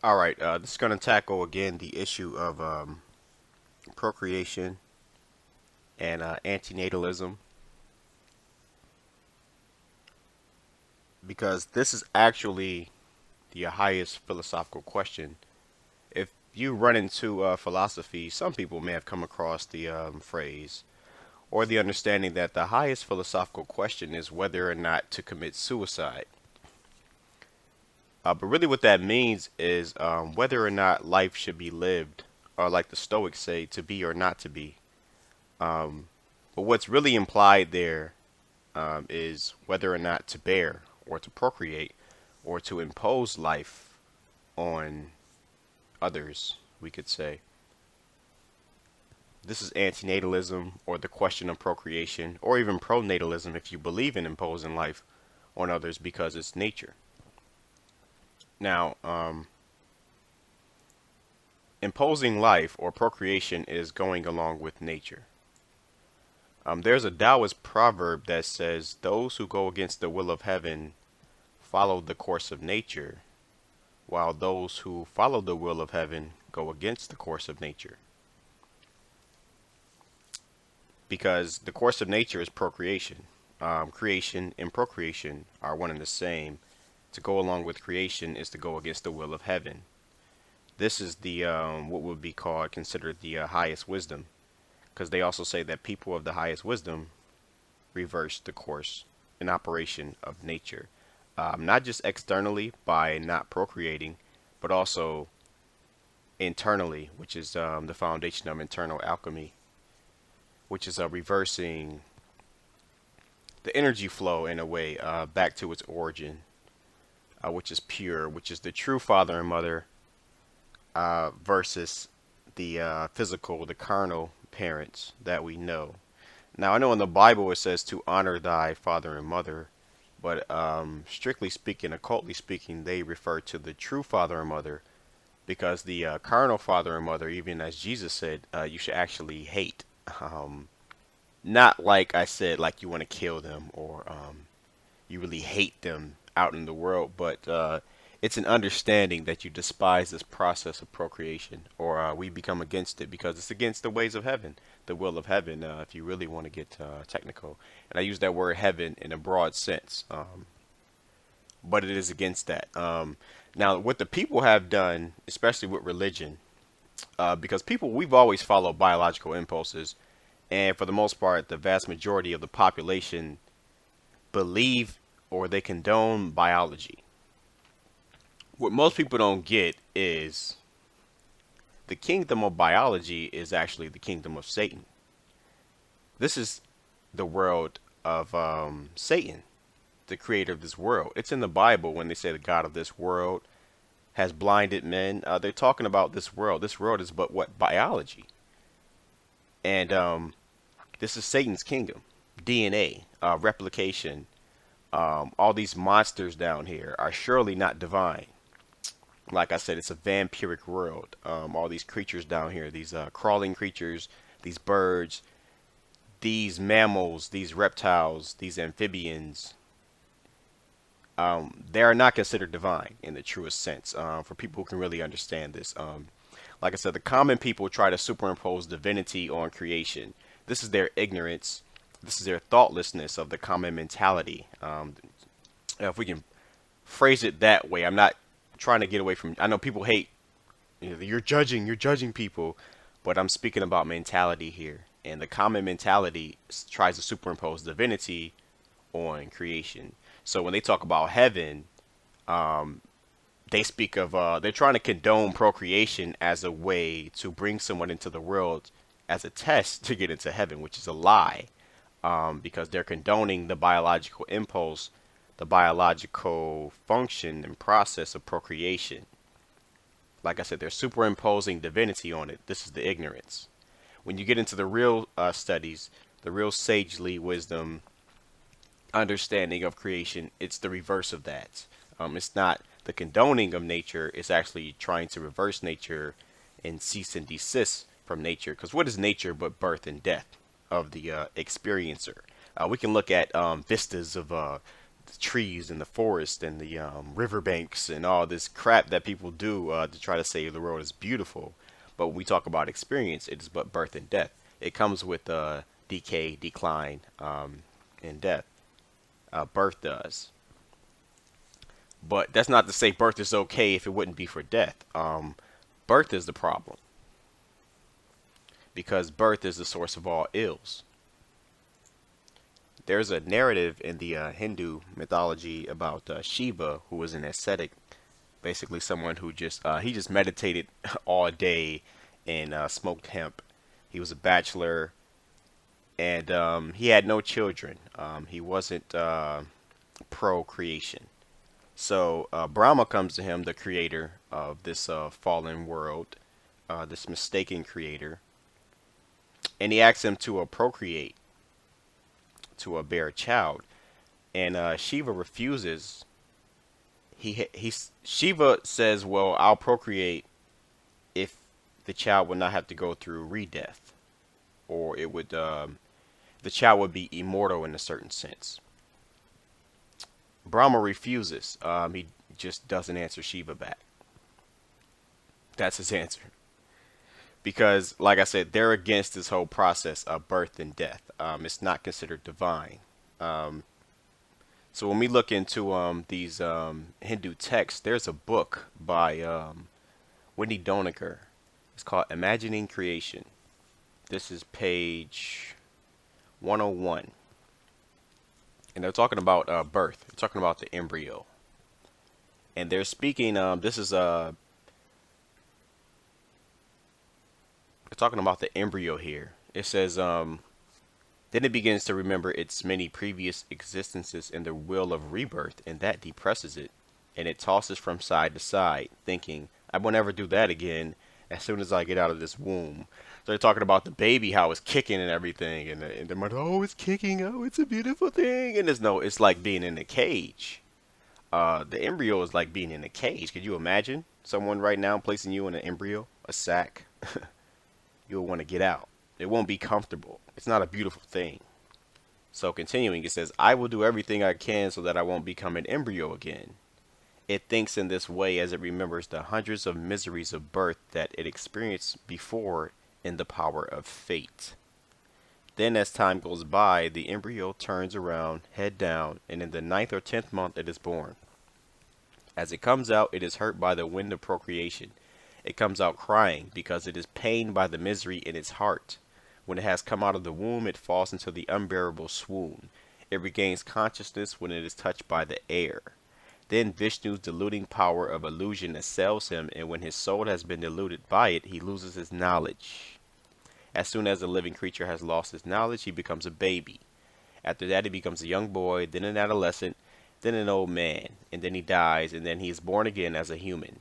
All right, this is going to tackle again the issue of procreation and antinatalism because this is actually the highest philosophical question. If you run into philosophy, some people may have come across the phrase or the understanding that the highest philosophical question is whether or not to commit suicide. But really, what that means is whether or not life should be lived, or like the Stoics say, to be or not to be. Um, but what's really implied there is whether or not to bear or to procreate or to impose life on others, we could say. This is antinatalism or the question of procreation, or even pronatalism if you believe in imposing life on others because it's nature. Now, imposing life or procreation is going along with nature. There's a Taoist proverb that says, "Those who go against the will of heaven follow the course of nature, while those who follow the will of heaven go against the course of nature." Because the course of nature is procreation. Creation and procreation are one and the same. To go along with creation is to go against the will of heaven. This is the what would be called considered the highest wisdom, because they also say that people of the highest wisdom reverse the course and operation of nature, not just externally by not procreating, but also internally, which is the foundation of internal alchemy, which is reversing the energy flow in a way back to its origin, which is pure, which is the true father and mother versus the physical, the carnal parents that we know. Now, I know in the Bible it says to honor thy father and mother, but strictly speaking, occultly speaking, they refer to the true father and mother because the carnal father and mother, even as Jesus said, you should actually hate. Um, Not like I said, like you want to kill them or you really hate them out in the world, but it's an understanding that you despise this process of procreation, or we become against it because it's against the ways of heaven, the will of heaven, if you really want to get technical. And I use that word heaven in a broad sense, but it is against that. Now, what the people have done, especially with religion, because people, we've always followed biological impulses, and for the most part, the vast majority of the population believe or they condone biology. What most people don't get is the kingdom of biology is actually the kingdom of Satan. This is the world of Satan, the creator of this world. It's in the Bible when they say the God of this world has blinded men. They're talking about this world. This world is but what? Biology. And this is Satan's kingdom. DNA, replication, all these monsters down here are surely not divine. Like I said, it's a vampiric world. All these creatures down here, these crawling creatures, these birds, these mammals, these reptiles, these amphibians, they are not considered divine in the truest sense. For people who can really understand this, like I said, the common people try to superimpose divinity on creation. This is their ignorance. This is their thoughtlessness of the common mentality. If we can phrase it that way, I'm not trying to get away from. I know people hate. You're judging people, but I'm speaking about mentality here, and the common mentality tries to superimpose divinity on creation. So when they talk about heaven, um, they speak of they're trying to condone procreation as a way to bring someone into the world as a test to get into heaven, which is a lie, because they're condoning the biological impulse, the biological function and process of procreation. Like I said, they're superimposing divinity on it. This is the ignorance. When you get into the real studies, the real sagely wisdom understanding of creation, it's the reverse of that. It's not the condoning of nature, it's actually trying to reverse nature and cease and desist from nature. Because what is nature but birth and death of the experiencer? We can look at vistas of trees and the forest and the riverbanks and all this crap that people do to try to save the world is beautiful. But when we talk about experience, it is but birth and death. It comes with decay, decline, and death. Birth does. But that's not to say birth is okay if it wouldn't be for death. Birth is the problem because birth is the source of all ills. There's a narrative in the Hindu mythology about Shiva, who was an ascetic, basically someone who just meditated all day and smoked hemp. He was a bachelor and he had no children. He wasn't procreation. So Brahma comes to him, the creator of this fallen world, this mistaken creator, and he asks him to procreate, to bear a child, and Shiva refuses. Shiva says, "Well, I'll procreate if the child would not have to go through re-death, or it would the child would be immortal in a certain sense." Brahma refuses. He just doesn't answer Shiva back. That's his answer. Because, like I said, they're against this whole process of birth and death. It's not considered divine. Um, so when we look into these Hindu texts, there's a book by Wendy Doniger. It's called Imagining Creation. This is page 101. And they're talking about birth. They're talking about the embryo. And they're speaking, this is talking about the embryo here. It says, then it begins to remember its many previous existences in the will of rebirth, and that depresses it. And it tosses from side to side, thinking, I won't ever do that again as soon as I get out of this womb. So they're talking about the baby, how it's kicking and everything, and they're like, oh, it's kicking, oh, it's a beautiful thing. And it's like being in a cage. The embryo is like being in a cage. Could you imagine someone right now placing you in an embryo, a sack? You'll want to get out. It won't be comfortable. It's not a beautiful thing. So continuing, it says, I will do everything I can so that I won't become an embryo again. It thinks in this way as it remembers the hundreds of miseries of birth that it experienced before in the power of fate. Then as time goes by, the embryo turns around, head down, and in the ninth or 10th month it is born. As it comes out, it is hurt by the wind of procreation. It comes out crying because it is pained by the misery in its heart. When it has come out of the womb, it falls into the unbearable swoon. It regains consciousness when it is touched by the air. Then Vishnu's deluding power of illusion assails him, and when his soul has been deluded by it, he loses his knowledge. As soon as a living creature has lost his knowledge, he becomes a baby. After that, he becomes a young boy, then an adolescent, then an old man, and then he dies, and then he is born again as a human.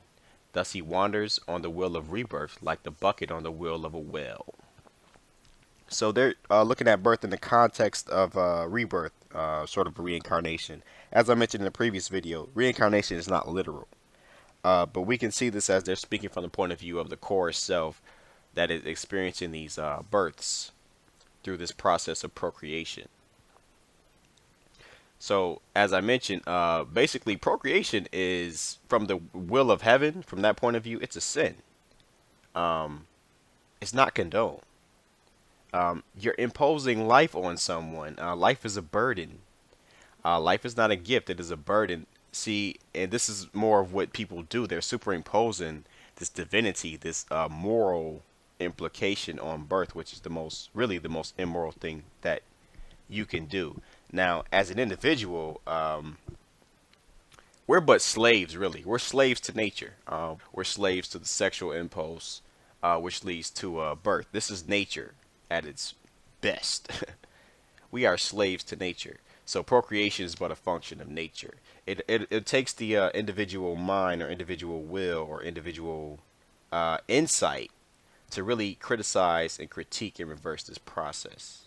Thus he wanders on the wheel of rebirth like the bucket on the wheel of a well. So they're looking at birth in the context of rebirth, sort of reincarnation. As I mentioned in the previous video, reincarnation is not literal. But we can see this as they're speaking from the point of view of the core self that is experiencing these births through this process of procreation. So, as I mentioned, basically procreation is from the will of heaven. From that point of view, it's a sin. It's not condoned. You're imposing life on someone. Life is a burden. Life is not a gift. It is a burden. See, and this is more of what people do. They're superimposing this divinity, this moral implication on birth, which is really the most immoral thing that you can do. Now, as an individual, we're but slaves, really. We're slaves to nature. We're slaves to the sexual impulse, which leads to birth. This is nature at its best. We are slaves to nature. So procreation is but a function of nature. It takes the individual mind or individual will or individual insight to really criticize and critique and reverse this process.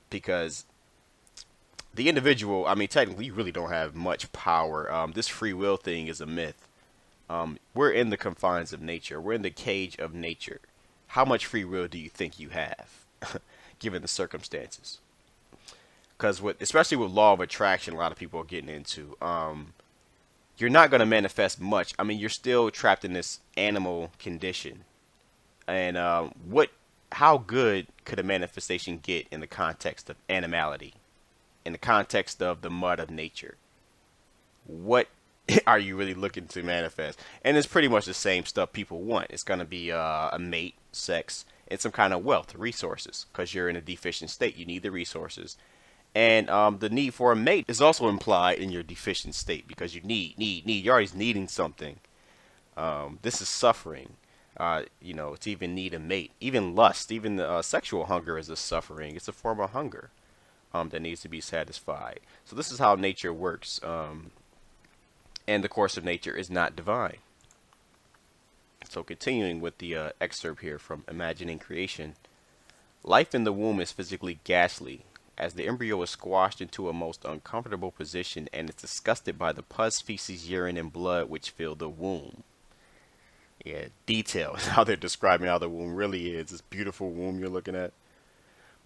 Because the individual, I mean, technically, you really don't have much power. This free will thing is a myth. We're in the confines of nature. We're in the cage of nature. How much free will do you think you have, given the circumstances? because with especially with law of attraction, a lot of people are getting into. You're not gonna manifest much. I mean, you're still trapped in this animal condition, and what? How good could a manifestation get in the context of animality, in the context of the mud of nature? What are you really looking to manifest? And it's pretty much the same stuff people want. It's gonna be a mate, sex, and some kind of wealth, resources, because you're in a deficient state. You need the resources, and the need for a mate is also implied in your deficient state because you need. You're always needing something. This is suffering. To even need a mate, even lust, even sexual hunger is a suffering. It's a form of hunger that needs to be satisfied. So this is how nature works. And the course of nature is not divine. So continuing with the excerpt here from Imagining Creation, life in the womb is physically ghastly, as the embryo is squashed into a most uncomfortable position and is disgusted by the pus, feces, urine, and blood which fill the womb. Yeah, details how they're describing how the womb really is. This beautiful womb you're looking at.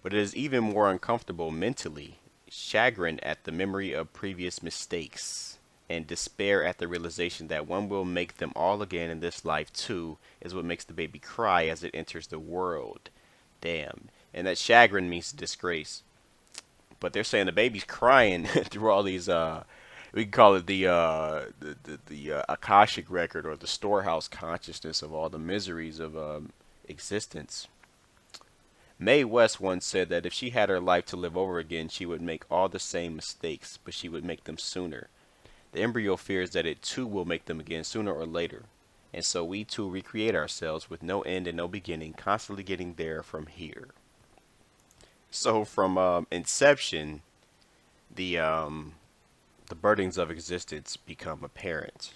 But it is even more uncomfortable mentally, chagrin at the memory of previous mistakes, and despair at the realization that one will make them all again in this life too, is what makes the baby cry as it enters the world. Damn. And that chagrin means disgrace. But they're saying the baby's crying through all these we can call it the Akashic record, or the storehouse consciousness of all the miseries of existence. Mae West once said that if she had her life to live over again, she would make all the same mistakes, but she would make them sooner. The embryo fears that it too will make them again sooner or later, and so we too recreate ourselves with no end and no beginning, constantly getting there from here. So from inception, the burdens of existence become apparent.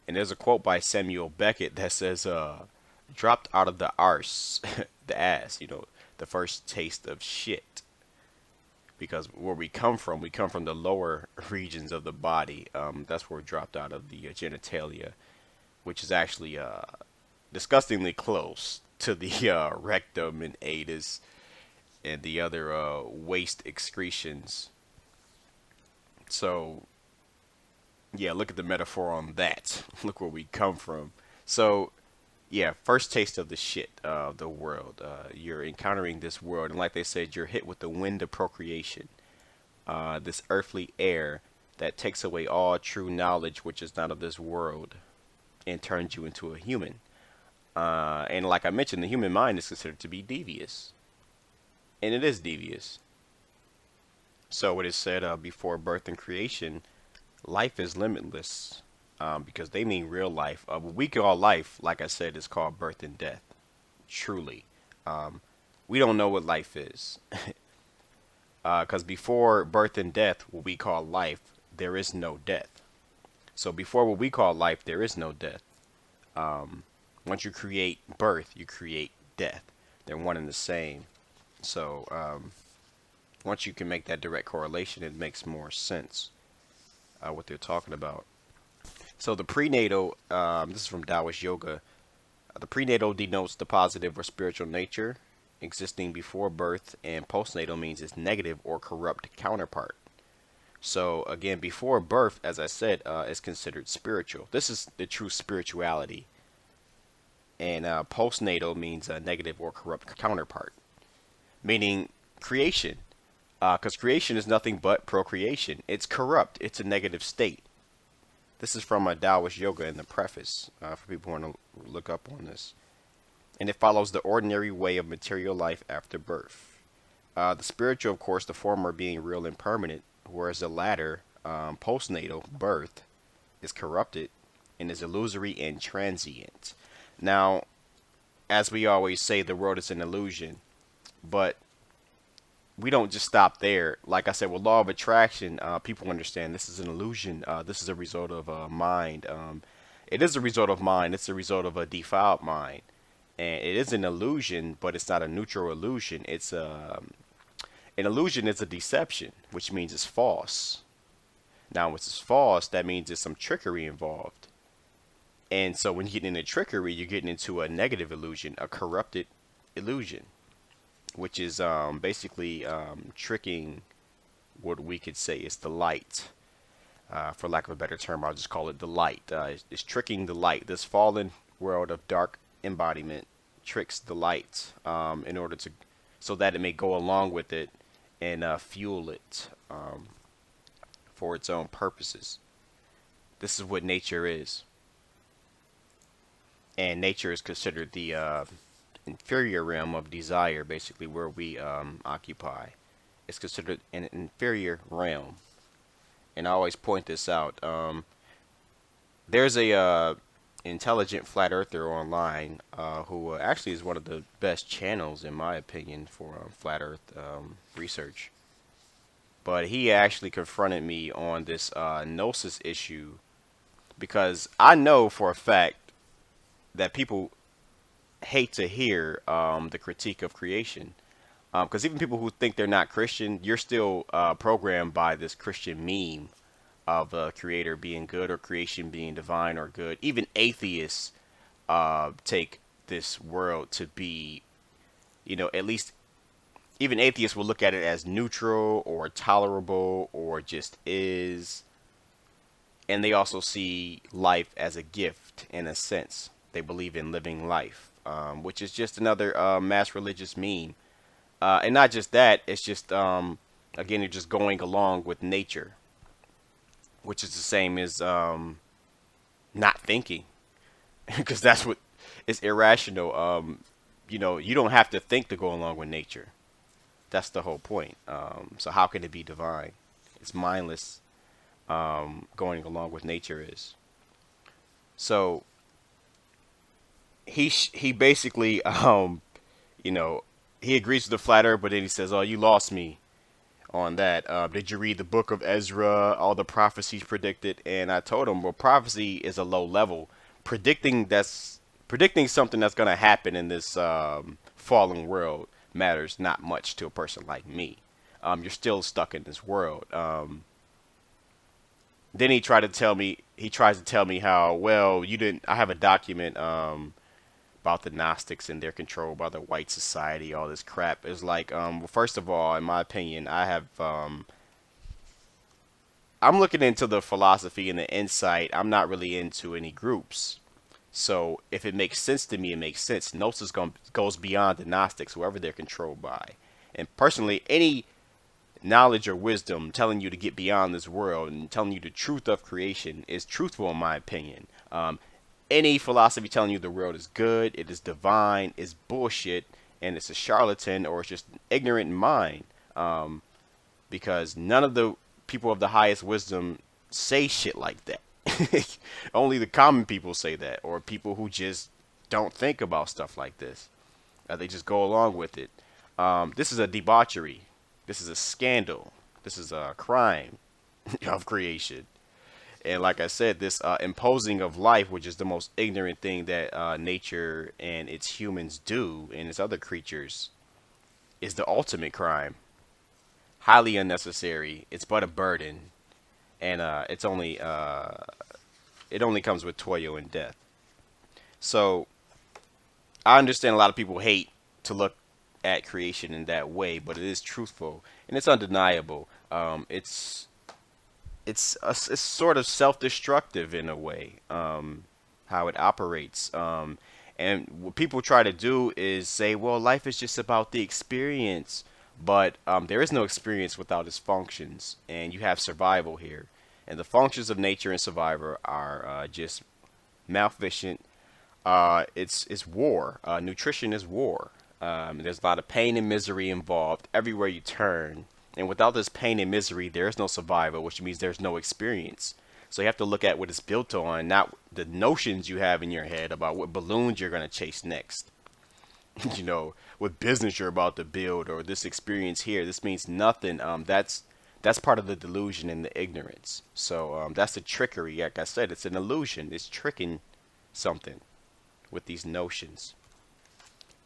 And there's a quote by Samuel Beckett that says, dropped out of the arse, the ass, the first taste of shit. Because where we come from the lower regions of the body. That's where we dropped out of the genitalia, which is actually disgustingly close to the rectum and anus and the other waste excretions. So, yeah, look at the metaphor on that. Look where we come from. So, yeah, first taste of the shit of the world. You're encountering this world, and like they said, you're hit with the wind of procreation. This earthly air that takes away all true knowledge, which is not of this world, and turns you into a human. And like I mentioned, the human mind is considered to be devious, and it is devious. So it is said before birth and creation, life is limitless, because they mean real life. What we call life, like I said, is called birth and death. Truly, we don't know what life is, because before birth and death, what we call life, there is no death. So before what we call life, there is no death. Once you create birth, you create death. They're one and the same. So once you can make that direct correlation, it makes more sense what they're talking about. So the prenatal, this is from Taoist Yoga. The prenatal denotes the positive or spiritual nature existing before birth, and postnatal means its negative or corrupt counterpart. So again, before birth, as I said, is considered spiritual. This is the true spirituality. And postnatal means a negative or corrupt counterpart, meaning creation. Because creation is nothing but procreation. It's corrupt. It's a negative state. This is from a Taoist Yoga in the preface, for people who want to look up on this. And it follows the ordinary way of material life after birth. The spiritual, of course, the former being real and permanent, whereas the latter, postnatal, birth, is corrupted and is illusory and transient. Now, as we always say, the world is an illusion, but we don't just stop there. Like I said, with law of attraction, people understand this is an illusion. This is a result of mind. It is a result of mind. It's a result of a defiled mind. And it is an illusion, but it's not a neutral illusion. It's an illusion is a deception, which means it's false. Now, when it's false, that means there's some trickery involved. And so when you get into trickery, you're getting into a negative illusion, a corrupted illusion, which is basically tricking what we could say is the light. For lack of a better term, I'll just call it the light. It's tricking the light. This fallen world of dark embodiment tricks the light in order to, so that it may go along with it and fuel it for its own purposes. This is what nature is, and nature is considered the inferior realm of desire, basically where we occupy. It's considered an inferior realm, and I always point this out. There's a intelligent flat earther online who actually is one of the best channels, in my opinion, for flat Earth research. But he actually confronted me on this gnosis issue because I know for a fact that people hate to hear the critique of creation. Because even people who think they're not Christian, you're still programmed by this Christian meme of a creator being good or creation being divine or good. Even atheists take this world to be, at least even atheists will look at it as neutral or tolerable or just is. And they also see life as a gift in a sense. They believe in living life, which is just another mass religious meme. And not just that, it's just, again, you're just going along with nature, which is the same as not thinking, because that's what is irrational. You don't have to think to go along with nature. That's the whole point. So how can it be divine? It's mindless. Going along with nature is. So he basically you know he agrees with the flat earth, but then he says, "Oh, you lost me on that. Did you read the book of Ezra? All the prophecies predicted?" And I told him, "Well, prophecy is a low level. Predicting something that's going to happen in this fallen world matters not much to a person like me. You're still stuck in this world." Then he tries to tell me how, well, you didn't. I have a document about the Gnostics and they're controlled by the white society, all this crap. It's like, well, first of all, in my opinion, I'm looking into the philosophy and the insight. I'm not really into any groups. So if it makes sense to me, it makes sense. Gnosis goes beyond the Gnostics, whoever they're controlled by. And personally, any knowledge or wisdom telling you to get beyond this world and telling you the truth of creation is truthful, in my opinion. Any philosophy telling you the world is good, it is divine, is bullshit, and it's a charlatan or it's just an ignorant mind. Because none of the people of the highest wisdom say shit like that. Only the common people say that, or people who just don't think about stuff like this. They just go along with it. This is a debauchery. This is a scandal. This is a crime of creation. And like I said, this imposing of life, which is the most ignorant thing that nature and its humans do and its other creatures, is the ultimate crime. Highly unnecessary. It's but a burden, and it only comes with toil and death. So I understand a lot of people hate to look at creation in that way, but it is truthful and it's undeniable. It's sort of self-destructive in a way, how it operates. And what people try to do is say, well, life is just about the experience, but there is no experience without its functions, and you have survival here. And the functions of nature and survivor are just malfeasant. It's war. Nutrition is war. There's a lot of pain and misery involved everywhere you turn. And without this pain and misery, there is no survival, which means there's no experience. So you have to look at what it's built on, not the notions you have in your head about what balloons you're going to chase next. What business you're about to build or this experience here. This means nothing. That's part of the delusion and the ignorance. So that's the trickery. Like I said, it's an illusion. It's tricking something with these notions.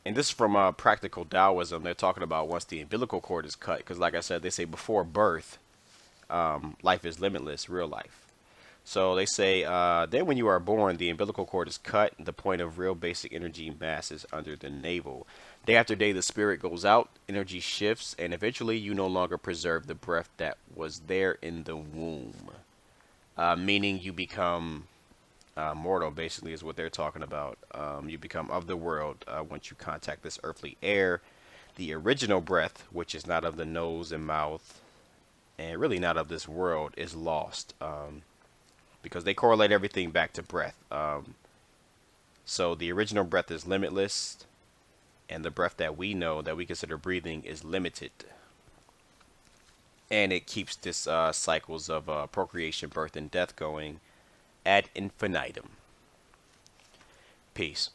And this is from practical Taoism. They're talking about once the umbilical cord is cut, because like I said, they say before birth, life is limitless, real life. So they say, then when you are born, the umbilical cord is cut. The point of real basic energy mass is under the navel. Day after day, the spirit goes out, energy shifts, and eventually you no longer preserve the breath that was there in the womb. Meaning you become mortal, basically, is what they're talking about. You become of the world once you contact this earthly air. The original breath, which is not of the nose and mouth, and really not of this world, is lost. Because they correlate everything back to breath. So the original breath is limitless, and the breath that we know that we consider breathing is limited. And it keeps this cycles of procreation, birth, and death going ad infinitum. Peace.